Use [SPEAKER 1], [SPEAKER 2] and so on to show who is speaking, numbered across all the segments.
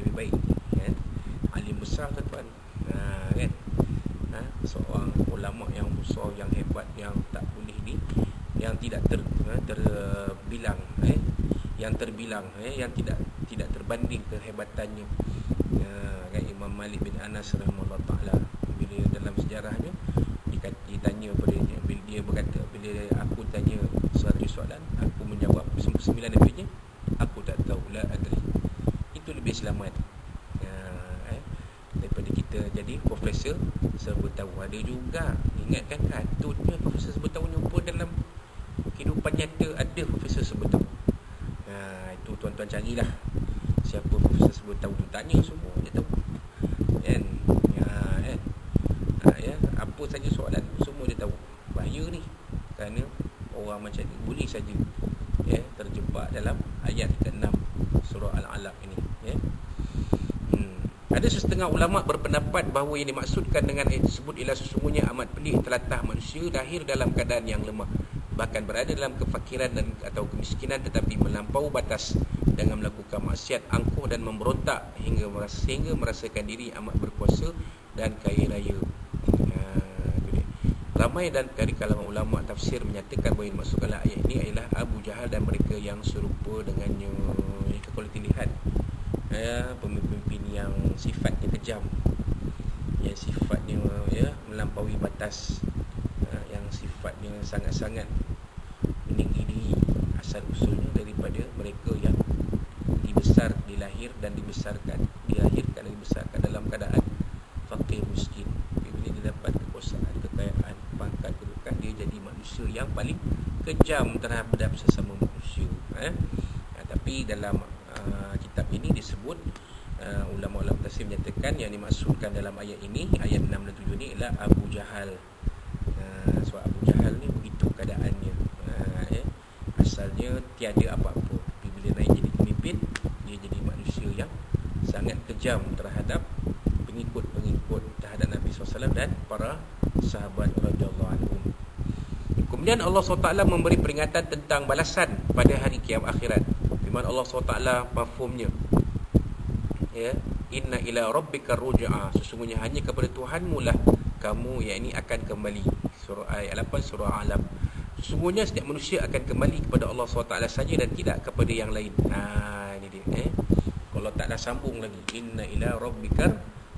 [SPEAKER 1] lebih baik, kan? Alim besar tuan-tuan, kan? Seorang ulama yang besar, yang hebat, yang tak boleh yang tidak terbilang, yang terbilang, yang tidak terbanding kehebatannya, kan? Imam Malik bin Anas rahimahullah taala, bila dalam sejarahnya ditanya pada dia berkata, bila aku tanya satu soalan, aku menjawab 9 daripadanya aku tak tahu, la adri. Itu lebih selamat daripada kita jadi profesor serba tahu. Ada juga, ingatkan katutnya profesor serba tahu jumpa dalam kehidupan nyata, ada profesor serba tahu. Itu tuan-tuan carilah siapa profesor serba tahu tu, tanya semua dia tahu, kan? Apa saja soalan semua dia tahu. Bahaya ni, kerana orang macam ni boleh saja terjebak dalam ayat ke-6 surah Al-Alaq ini, Ada setengah ulama berpendapat bahawa yang dimaksudkan dengan ayat tersebut ialah sesungguhnya amat pedih telatah manusia lahir dalam keadaan yang lemah, bahkan berada dalam kefakiran atau kemiskinan, tetapi melampau batas dengan melakukan maksiat, angkuh dan memberontak hingga merasakan diri amat berkuasa dan kaya raya. Ramai dan dari kalangan ulama tafsir menyatakan bahawa yang dimaksudkan ayat ini ialah Abu Jahal dan mereka yang serupa dengannya. Kalau kita lihat pemimpin yang sifatnya kejam, yang sifatnya melampaui batas, yang sifatnya sangat-sangat meninggi diri, asal usulnya daripada mereka yang dilahirkan dan dibesarkan dalam keadaan fakir miskin. Bila dia dapat kekuasaan, kekayaan, pangkat, kedudukan, dia jadi manusia yang paling kejam terhadap sesama manusia. Tapi dalam kitab ini disebut, ulama-ulama tafsir menyatakan yang dimaksudkan dalam ayat ini, ayat 6 dan 7 ni ialah Abu Jahal. Sebab Abu Jahal ni begitu keadaannya, asalnya tiada apa-apa, bila naik jadi pemimpin, dia jadi manusia yang sangat kejam terhadap pengikut terhadap Nabi SAW dan para sahabat radhiyallahu anhum. Kemudian Allah SWT memberi peringatan tentang balasan pada hari kiamat akhirat. Firman Allah SWT mafhumnya, inna ila rabbika ruj'a, sesungguhnya hanya kepada Tuhanmu lah kamu yakni akan kembali. Surah ayat 8 surah Alam. Sesungguhnya setiap manusia akan kembali kepada Allah SWT saja dan tidak kepada yang lain. Ini dia. Allah Ta'ala sambung lagi, inna ila rabbika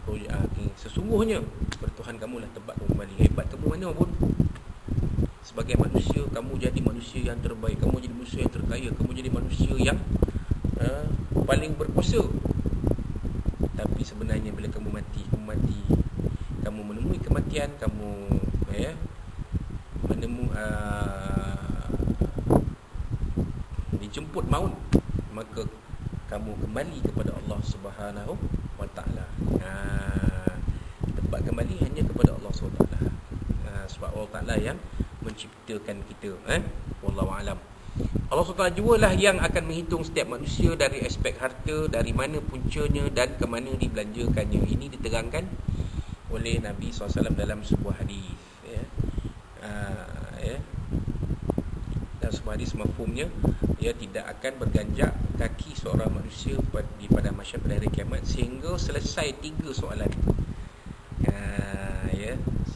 [SPEAKER 1] ruj'a, sesungguhnya kepada Tuhan kamu lah tempat kamu kembali. Hebat kamu mana pun, sebagai manusia kamu jadi manusia yang terbaik, kamu jadi manusia yang terkaya, kamu jadi manusia yang paling berkuasa. Tapi sebenarnya bila kamu mati, kamu menemui kematian, kamu dijemput maut, maka kamu kembali kepada Allah Subhanahu wa taala. Tempat kembali hanya kepada Allah Subhanahu wa taala. Sebab Allah Taala yang menciptakan kita. Wallahu alam. Allah SWT jualah yang akan menghitung setiap manusia dari aspek harta, dari mana puncanya dan ke mana dibelanjakannya. Ini diterangkan oleh Nabi SAW dalam sebuah hadis. Dalam sebuah hadis mafhumnya, ia tidak akan berganjak kaki seorang manusia pada masyarakat pada hari kiamat sehingga selesai 3 soalan.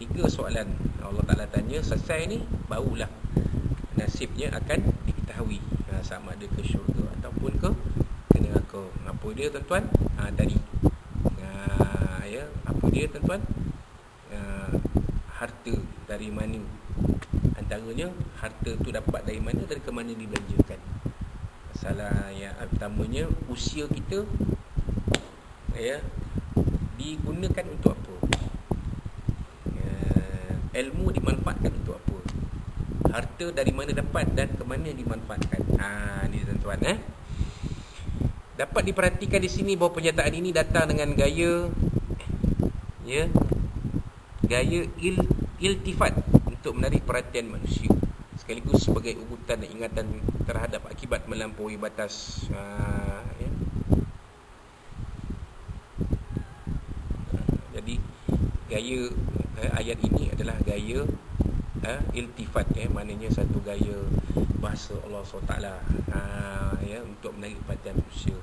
[SPEAKER 1] 3 soalan Allah Ta'ala tanya, selesai ni barulah nasibnya akan diketahui, sama ada ke syurga ataupun ke neraka. Apa dia tuan-tuan? Apa dia tuan-tuan? Harta dari mana? Antaranya harta tu dapat dari mana, dari ke mana dibelanjakan. Masalah yang pertamanya, usia kita digunakan untuk apa? Ilmu dimanfaatkan untuk apa? Harta dari mana dapat dan ke mana dimanfaatkan. Ni tuan-tuan, dapat diperhatikan di sini bahawa pernyataan ini datang dengan gaya iltifat untuk menarik perhatian manusia, sekaligus sebagai ugutan dan ingatan terhadap akibat melampaui batas. Jadi gaya ayat ini adalah gaya iltifat, maknanya satu gaya bahasa Allah SWT untuk menarik perhatian manusia.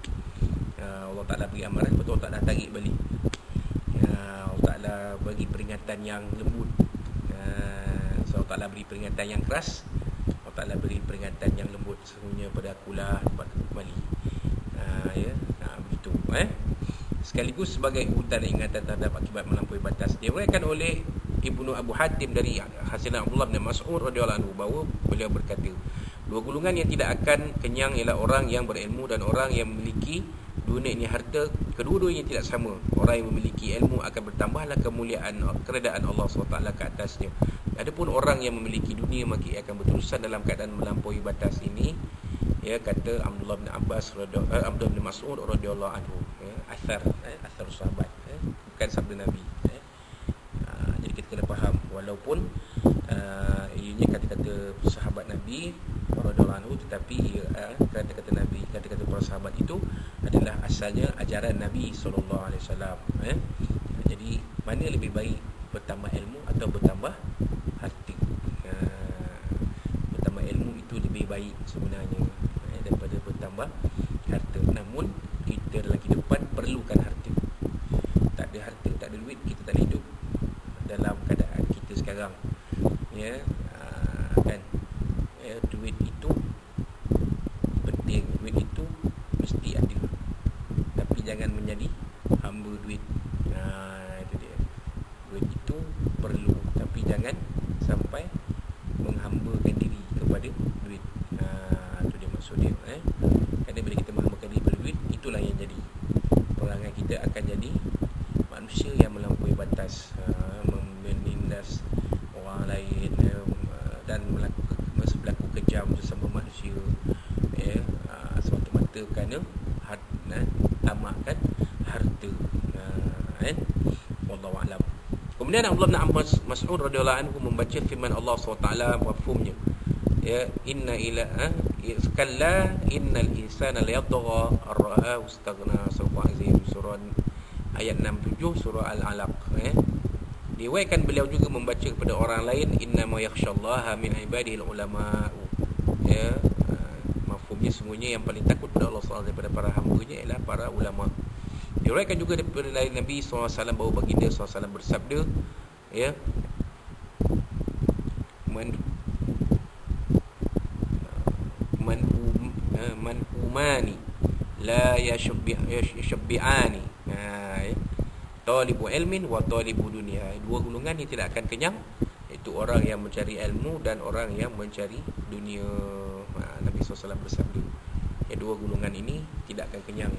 [SPEAKER 1] Allah Ta'ala beri amaran, betul Allah Ta'ala tarik balik. Allah Ta'ala bagi peringatan yang lembut. So Allah Ta'ala beri peringatan yang keras, Allah Ta'ala beri peringatan yang lembut. Sesungguhnya pada akulah tempat kembali. Begitu. Sekaligus sebagai urutan ingatan terhadap akibat melampaui batas. Diriwayatkan oleh Ibnu Abu Hatim dari Hasan Abdullah bin Mas'ud radhiyallahu anhu bahawa beliau berkata, dua golongan yang tidak akan kenyang ialah orang yang berilmu dan orang yang memiliki dunia ini harta. Kedua-duanya tidak sama. Orang yang memiliki ilmu akan bertambahlah kemuliaan keredaan Allah SWT ke atasnya. Adapun orang yang memiliki dunia maka ia akan berterusan dalam keadaan melampaui batas ini. Kata Abdullah bin Abbas Abdullah bin Mas'ud radhiyallahu anhu. Asar sahabat, bukan sabda Nabi. Jadi kita kena faham, walaupun ianya kata-kata sahabat Nabi radhiyallahu anhu, tetapi kata-kata Nabi, kata-kata para sahabat itu adalah asalnya ajaran Nabi sallallahu alaihi wasallam. Jadi mana lebih baik, bertambah ilmu atau bertambah harta? Bertambah ilmu itu lebih baik sebenarnya daripada bertambah harta. Namun kita dalam kehidupan perlukan harta. Tak ada harta, tak ada duit, kita tak boleh hidup dalam keadaan kita sekarang. Kan? Duit itu penting, duit itu mesti ada. Tapi jangan menjadi hamba duit. Itu dia. Duit itu perlu, tapi jangan sampai menghambakan diri kepada duit. Itu dia maksud dia. Kerana bila kita menghambakan diri kepada duit, itulah yang jadi perangai kita akan jadi manusia yang melampaui batas, menindas orang lain, dan berlaku kejam sesama manusia, semata-mata kerana tamakkan harta. Wallahu a'lam. Kemudian Abdullah bin Mas'ud radhiyallahu anhu membaca firman Allah SWT, mafhumnya, inna ila kalla innal insana la yatgha ar-ra'ahu istaghna. Surah ayat 67 surah Al-Alaq. Diriwayatkan beliau juga membaca kepada orang lain, innama yakhshallaha min ibadihi al-ulama. Mafhumnya semuanya yang paling takut pada Allah SWT daripada para hamba-Nya ialah para ulama. Diriwayatkan juga daripada Nabi SAW bahawa baginda SAW bersabda, manhumani la yashbi'ani, talibu ilmin wa talibu dunia. Dua golongan yang tidak akan kenyang, iaitu orang yang mencari ilmu dan orang yang mencari dunia. Nabi SAW bersabda, dua golongan ini tidak akan kenyang.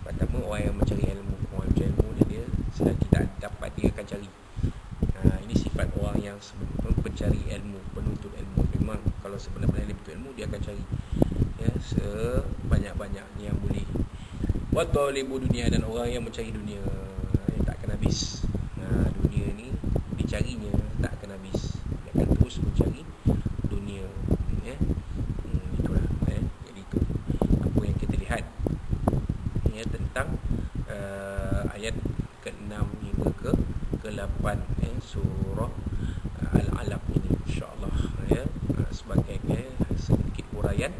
[SPEAKER 1] Pertama, orang yang mencari ilmu. Orang yang mencari ilmu dia selagi tak dapat, dia akan cari. Ini sifat orang yang pencari ilmu, penuntut ilmu. Memang kalau sebenarnya dia betul ilmu, dia akan cari sebanyak-banyaknya yang boleh. Wa talibu dunia, dan orang yang mencari dunia, tak akan habis. Dunia ni dicarinya tak akan habis. Dia akan terus mencari dunia. Itulah. Jadi itu apa yang kita lihat tentang ayat ke-6 hingga ke-8 surah Al-Alaq ini, insya-Allah, sebagai sedikit huraian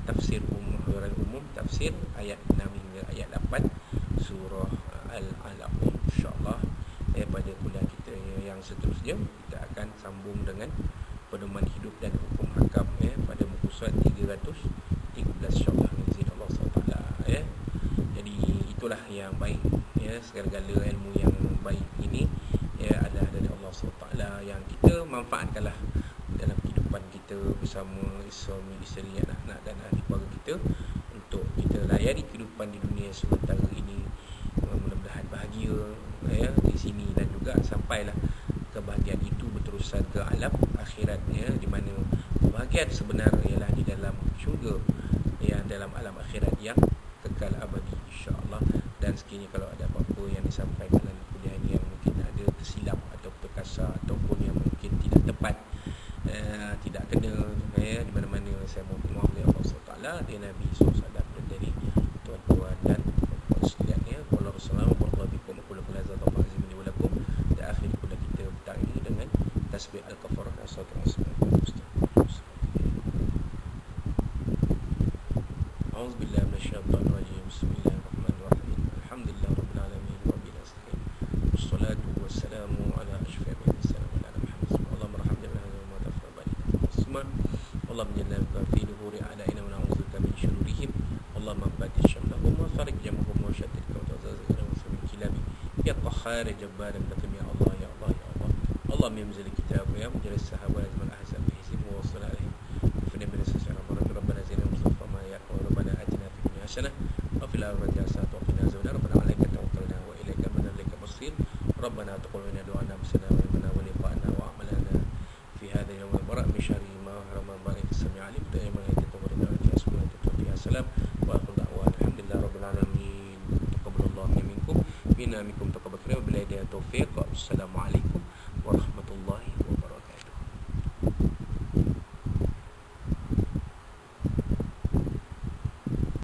[SPEAKER 1] tafsir umum tafsir ayat 6 hingga ayat 8 surah Al-Alaq, insya-Allah. Pada kuliah kita yang seterusnya kita akan sambung dengan pedoman hidup dan hukum hakam pada muka surat 313, insya-Allah, dengan izin Allah SWT. Jadi itulah yang baik, segala-gala ilmu yang baik ini adalah dari Allah SWT, yang kita manfaatkanlah dalam kehidupan kita bersama suami, isteri, anak-anak dan ahli keluarga kita, untuk kita layari kehidupan di dunia sementara ini. Mudah-mudahan bahagia di sini, dan juga sampailah kebahagiaan itu berterusan ke alam akhirat, di mana kebahagiaan sebenar ialah di dalam syurga, dalam alam akhirat yang kekal abadi, insya-Allah. Dan sekiranya kalau ada apa-apa yang disampaikan dalam kuliah ini yang mungkin ada tersilap atau terkasar ataupun yang mungkin tidak tepat, tidak kena di mana-mana, saya mohon maaf dari Allah SWT, dari Nabi SAW, dan dari tuan-tuan dan puan-puan sekalian. Wassalamualaikum warahmatullahi wabarakatuh. Dan akhir kuliah kita petang ini dengan tasbih al-kafarah. A'udzubillahi minasyaitonir rajim. Bismillahirrahmanirrahim. wassalamu ala asyrafil anbiya'i wal mursalin Allahumma arhamna bi hadza wa tafadhal baina Allahumma jannibna fi nuhuri a'daina wa na'udzubika min shururihim Allahumma badil syamlahum wa farij jamahum wa shattit kawtazazira wa samin kilabi ya qahhar jabbar mutakim ya Allah ya Allah ya Allah Allah mimzil kitab ya mujlis sahabat wal ahzab hisib wa sallallahu fi nabi sallallahu alaihi wasallam rabbana zina mustafa ma ya rabbana atina fid dunya hasanah wa fil akhirati hasanah wa qina azaban rabbana alayka tawakkalna wa ilayka manalika masir rabbana taqabbal minna du'ana bisana wa minna wa liqa'na wa amalana fi hadha yawm al-bara' min sharri ma harama barik sami alim da'ima yatawalla fi asma'ati fi assalam wa akhiru da'wana alhamdulillah rabbil alamin taqabbalallahu minkum minna minkum taqabbal wa billahi taufiq. Assalamualaikum